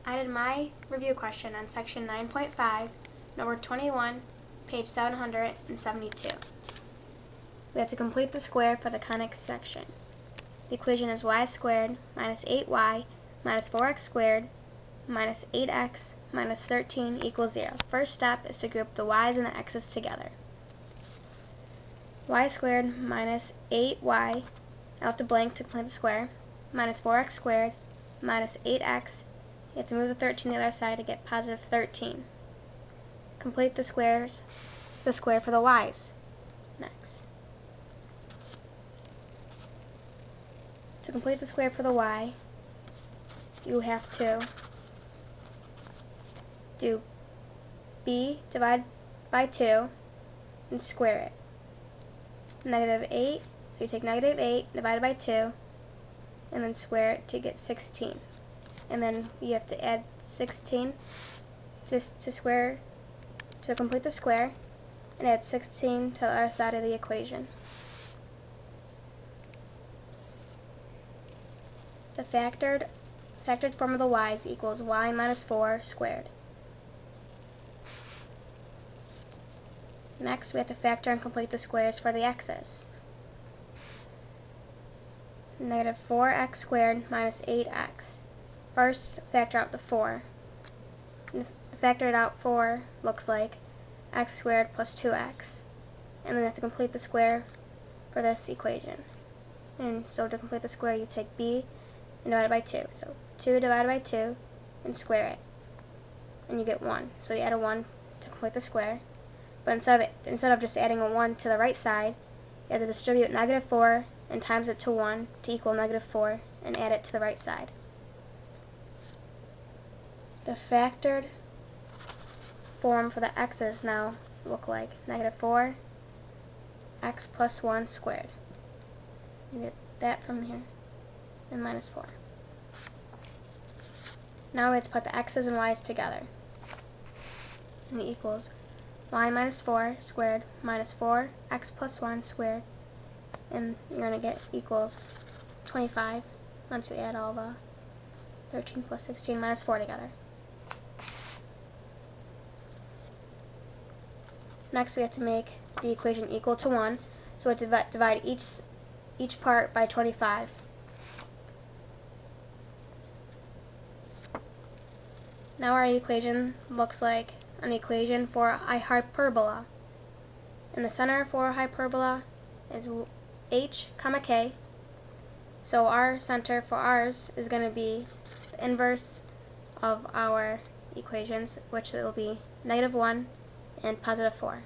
I did my review question on section 9.5, number 21, page 772. We have to complete the square for the conic section. The equation is y squared minus 8y minus 4x squared minus 8x minus 13 equals 0. First step is to group the y's and the x's together. Y squared minus 8y, out the blank to complete the square, minus 4x squared minus 8x. You have to move the 13 to the other side to get positive 13. Complete the square for the y's next. To complete the square for the y, you have to do b divided by 2 and square it. Negative 8, so you take negative 8 divided by 2 and then square it to get 16. And then you have to add 16 to complete the square, and add 16 to the other side of the equation. The factored form of the y's equals y minus 4 squared. Next, we have to factor and complete the squares for the x's. Negative 4x squared minus 8x. First, factor out the 4. Factored out 4 looks like x squared plus 2x. And then you have to complete the square for this equation. And so to complete the square, you take b and divide it by 2. So 2 divided by 2 and square it. And you get 1. So you add a 1 to complete the square. But instead of just adding a 1 to the right side, you have to distribute negative 4 and times it to 1 to equal negative 4 and add it to the right side. The factored form for the x's now look like negative 4 x plus 1 squared. You get that from here, and minus 4. Now we have to put the x's and y's together. And it equals y minus 4 squared minus 4 x plus 1 squared. And you're going to get equals 25 once you add all the 13 plus 16 minus 4 together. Next, we have to make the equation equal to 1, so we have to divide each part by 25. Now our equation looks like an equation for a hyperbola. And the center for a hyperbola is h comma k. So our center for ours is going to be the inverse of our equations, which will be negative 1 and positive 4.